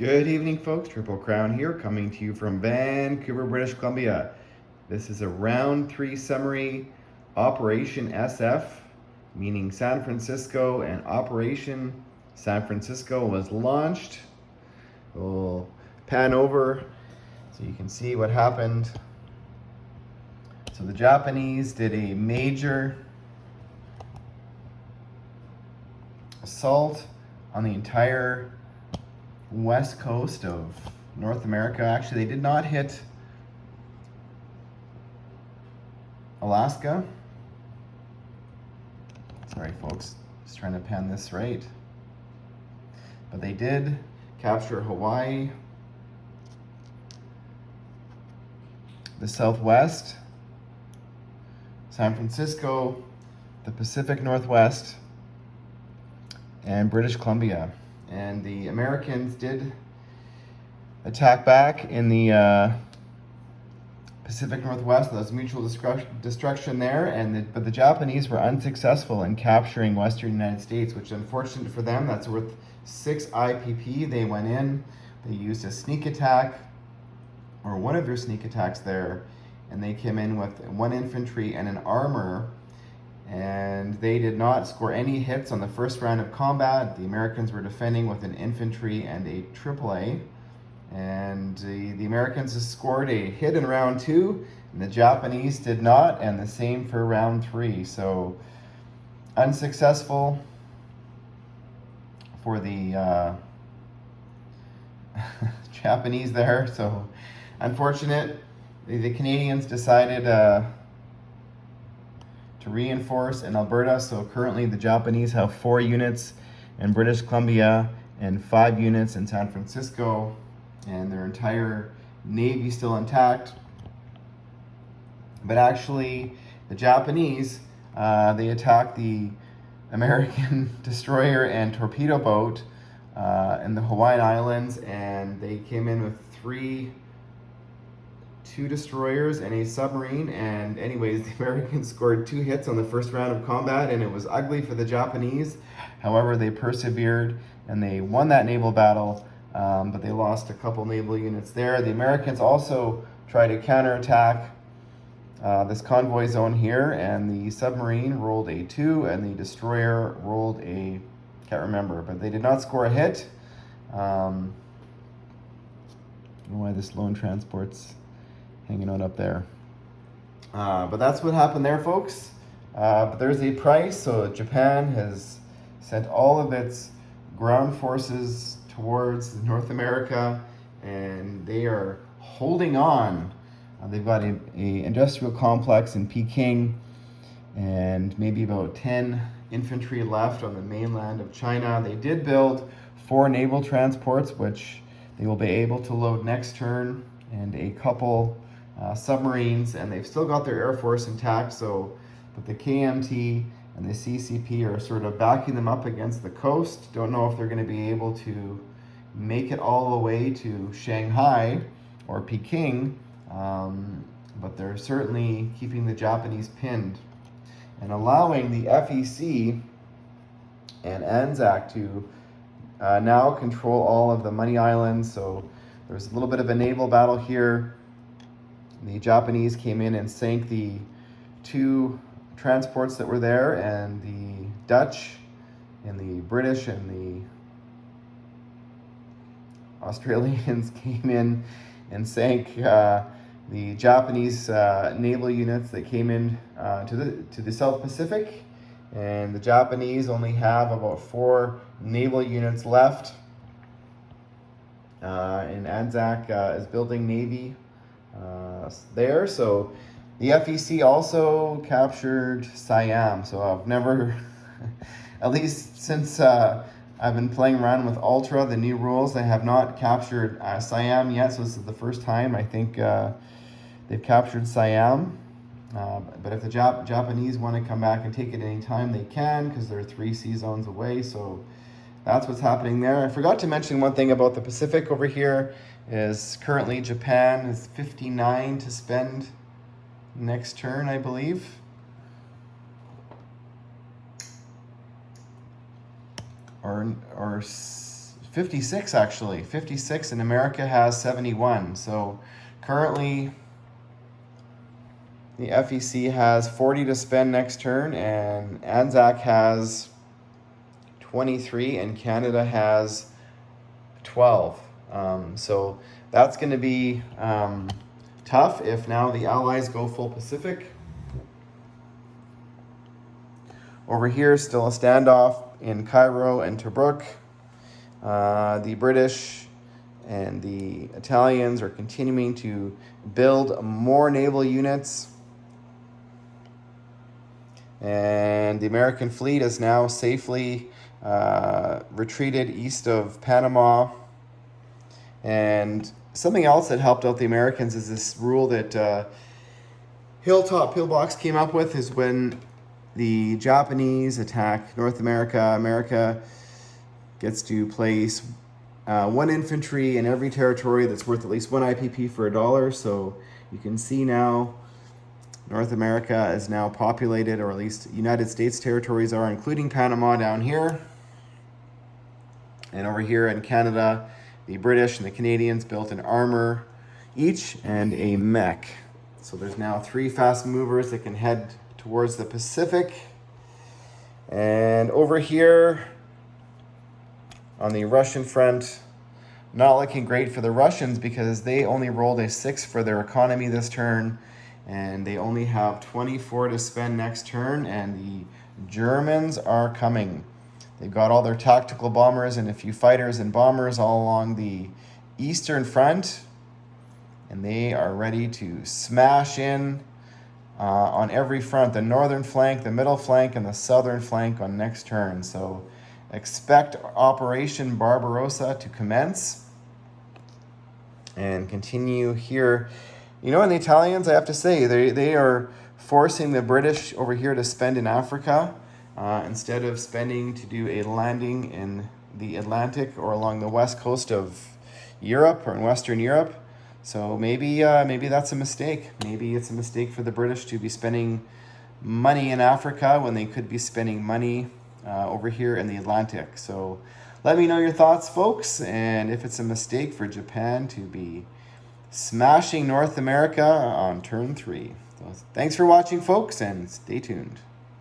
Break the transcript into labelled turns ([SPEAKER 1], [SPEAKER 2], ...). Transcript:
[SPEAKER 1] Good evening, folks. Triple Crown here, coming to you from Vancouver, British Columbia. This is a round 3 summary. Operation SF, meaning San Francisco, and Operation San Francisco was launched. We'll pan over so you can see what happened. So the Japanese did a major assault on the entire west coast of North America. Actually, they did not hit Alaska. Sorry, folks, just trying to pan this right. But they did capture Hawaii, the Southwest, San Francisco, the Pacific Northwest, and British Columbia. And the Americans did attack back in the Pacific Northwest. There was mutual destruction there, but the Japanese were unsuccessful in capturing Western United States, which is unfortunate for them. That's worth 6 IPP. They went in, they used a sneak attack, or one of their sneak attacks there, and they came in with 1 infantry and an armor, and they did not score any hits on the first round of combat. The Americans were defending with an infantry and a AAA. And the Americans scored a hit in round 2, and the Japanese did not, and the same for round 3. So unsuccessful for the Japanese there. So unfortunate. The Canadians decided to reinforce in Alberta. So currently the Japanese have 4 units in British Columbia and 5 units in San Francisco, and their entire navy still intact. But actually the Japanese, they attacked the American destroyer and torpedo boat in the Hawaiian Islands, and they came in with 2 destroyers and a submarine. And anyways, the Americans scored 2 hits on the first round of combat, and it was ugly for the Japanese. However, they persevered and they won that naval battle, but they lost a couple naval units there. The Americans also tried to counterattack this convoy zone here, and the submarine rolled a 2 and the destroyer rolled a, can't remember, but they did not score a hit. I don't know why this lone transport's hanging out up there. But that's what happened there, folks. But there's a price. So Japan has sent all of its ground forces towards North America, and they are holding on. They've got a industrial complex in Peking, and maybe about 10 infantry left on the mainland of China. They did build 4 naval transports, which they will be able to load next turn, and a couple submarines, and they've still got their air force intact. So, but the KMT and the CCP are sort of backing them up against the coast. Don't know if they're going to be able to make it all the way to Shanghai or Peking, but they're certainly keeping the Japanese pinned and allowing the FEC and ANZAC to now control all of the Money Islands. So there's a little bit of a naval battle here. The Japanese came in and sank the 2 transports that were there, and the Dutch and the British and the Australians came in and sank the Japanese naval units that came in to the South Pacific. And the Japanese only have about 4 naval units left. And ANZAC is building navy there. So the FEC also captured Siam. So I've never, at least since I've been playing around with Ultra, the new rules, I have not captured Siam yet. So this is the first time I think they've captured Siam. But if the Japanese want to come back and take it any time, they can, because they're 3 sea zones away. So that's what's happening there. I forgot to mention one thing about the Pacific over here is currently Japan has 59 to spend next turn, I believe. Or 56 actually. 56, and America has 71. So currently the FEC has 40 to spend next turn, and Anzac has 23, and Canada has 12. So that's going to be tough if now the Allies go full Pacific. Over here, still a standoff in Cairo and Tobruk. The British and the Italians are continuing to build more naval units. And the American fleet is now safely retreated east of Panama. And something else that helped out the Americans is this rule that Hilltop Pillbox came up with, is when the Japanese attack North America, America gets to place one infantry in every territory that's worth at least one IPP for $1. So you can see now North America is now populated, or at least United States territories are, including Panama down here. And over here in Canada, the British and the Canadians built an armor each and a mech. So there's now 3 fast movers that can head towards the Pacific. And over here on the Russian front, not looking great for the Russians because they only rolled a 6 for their economy this turn. And they only have 24 to spend next turn, and the Germans are coming. They've got all their tactical bombers and a few fighters and bombers all along the eastern front, and they are ready to smash in on every front, the northern flank, the middle flank, and the southern flank on next turn. So expect Operation Barbarossa to commence and continue here. You know, and the Italians, I have to say, they are forcing the British over here to spend in Africa instead of spending to do a landing in the Atlantic or along the west coast of Europe or in Western Europe. So maybe that's a mistake. Maybe it's a mistake for the British to be spending money in Africa when they could be spending money over here in the Atlantic. So let me know your thoughts, folks, and if it's a mistake for Japan to be smashing North America on turn 3. So thanks for watching, folks, and stay tuned.